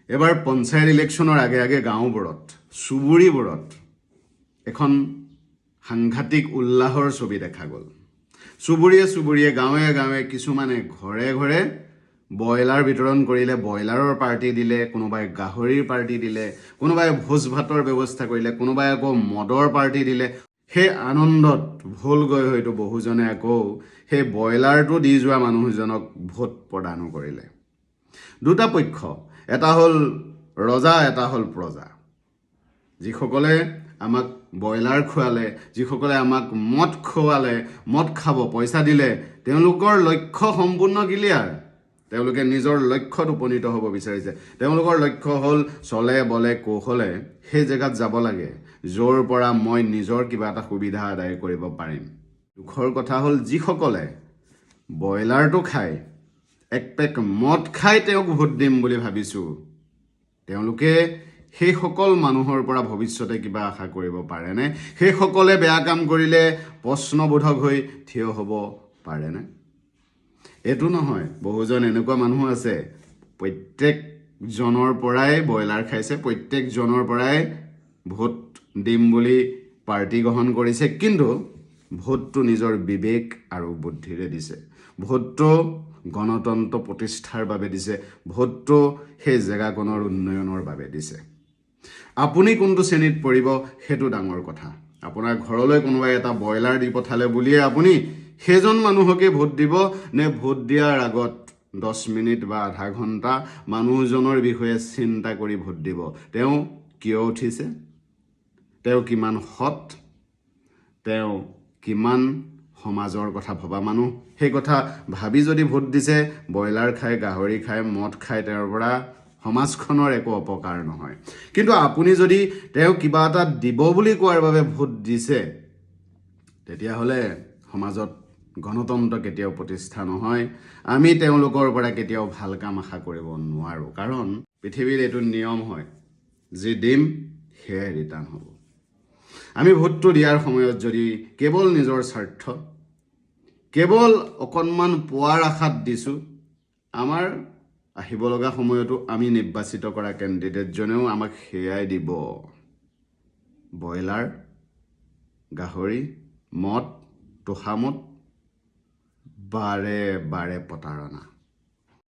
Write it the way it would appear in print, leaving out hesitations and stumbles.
এবাৰ পঞ্চায়ত ইলেকশ্যনৰ আগে আগে গাঁওবোৰত চুবুৰীবোৰত এখন সাংঘাতিক উল্লাহৰ ছবি দেখা গ'ল। চুবুৰীয়ে চুবুৰীয়ে গাঁৱে গাঁৱে কিছুমানে ঘৰে ঘৰে ব্ৰইলাৰ বিতৰণ কৰিলে, ব্ৰইলাৰৰ পাৰ্টি দিলে, কোনোবাই গাহৰিৰ পাৰ্টি দিলে, কোনোবাই ভোজ ভাতৰ ব্যৱস্থা কৰিলে, কোনোবাই আকৌ মদৰ পাৰ্টি দিলে। সেই আনন্দত ভুলগৈ হয়তো বহুজনে আকৌ সেই ব্ৰইলাৰটো দি যোৱা মানুহজনক ভোট প্ৰদানো কৰিলে। দুটা পক্ষ, এটা হ'ল ৰজা, এটা হ'ল প্ৰজা। যিসকলে আমাক ব্ৰইলাৰ খোৱালে, যিসকলে আমাক মদ খুৱালে, মদ খাব পইচা দিলে, তেওঁলোকৰ লক্ষ্য সম্পূৰ্ণ ক্লিয়াৰ। তেওঁলোকে নিজৰ লক্ষ্যত উপনীত হ'ব বিচাৰিছে। তেওঁলোকৰ লক্ষ্য হ'ল চলে বলে কৌশলে সেই জেগাত যাব লাগে, য'ৰ পৰা মই নিজৰ কিবা এটা সুবিধা আদায় কৰিব পাৰিম। দুখৰ কথা হ'ল যিসকলে ব্ৰইলাৰটো খাই, এক পেক মদ খাই তেওঁক ভোট দিম বুলি ভাবিছোঁ, তেওঁলোকে সেইসকল মানুহৰ পৰা ভৱিষ্যতে কিবা আশা কৰিব পাৰেনে? সেইসকলে বেয়া কাম কৰিলে প্ৰশ্নবোধক হৈ থিয় হ'ব পাৰেনে? এইটো নহয়, বহুজন এনেকুৱা মানুহ আছে প্ৰত্যেকজনৰ পৰাই ব্ৰইলাৰ খাইছে, প্ৰত্যেকজনৰ পৰাই ভোট দিম বুলি পাৰ্টি গ্ৰহণ কৰিছে, কিন্তু ভোটটো নিজৰ বিবেক আৰু বুদ্ধিৰে দিছে। ভোটটো গণতন্ত্ৰ প্ৰতিষ্ঠাৰ বাবে দিছে, ভোটটো সেই জেগাকণৰ উন্নয়নৰ বাবে দিছে। আপুনি কোনটো শ্ৰেণীত পৰিব সেইটো ডাঙৰ কথা। আপোনাৰ ঘৰলৈ কোনোবাই এটা ব্ৰইলাৰ দি পঠালে বুলিয়ে আপুনি সেইজন মানুহকে ভোট দিব, নে ভোট দিয়াৰ আগত 10 মিনিট বা আধা ঘণ্টা মানুহজনৰ বিষয়ে চিন্তা কৰি ভোট দিব? তেওঁ কিয় উঠিছে, তেওঁ কিমান সৎ, তেওঁ কিমান সমাজৰ কথা ভবা মানুহ, সেই কথা ভাবি যদি ভোট দিছে, ব্ৰইলাৰ খাই, গাহৰি খাই, মদ খাই তেওঁৰ পৰা সমাজখনৰ একো অপকাৰ নহয়। কিন্তু আপুনি যদি তেওঁ কিবা এটা দিব বুলি কোৱাৰ বাবে ভোট দিছে, তেতিয়াহ'লে সমাজত গণতন্ত্ৰ কেতিয়াও প্ৰতিষ্ঠা নহয়। আমি তেওঁলোকৰ পৰা কেতিয়াও ভাল কাম আশা কৰিব নোৱাৰোঁ, কাৰণ পৃথিৱীৰ এইটো নিয়ম হয়, যি দিম সেয়াই ৰিটাৰ্ণ হ'ব। আমি ভোটটো দিয়াৰ সময়ত যদি কেৱল নিজৰ স্বাৰ্থ, কেৱল অকণমান পোৱাৰ আশাত দিছোঁ, আমাৰ আহিব লগা সময়তো আমি নিৰ্বাচিত কৰা কেণ্ডিডেটজনেও আমাক সেয়াই দিব, ব্ৰইলাৰ, গাহৰি, মদ, তোষামদ, বাৰে বাৰে প্ৰতাৰণা।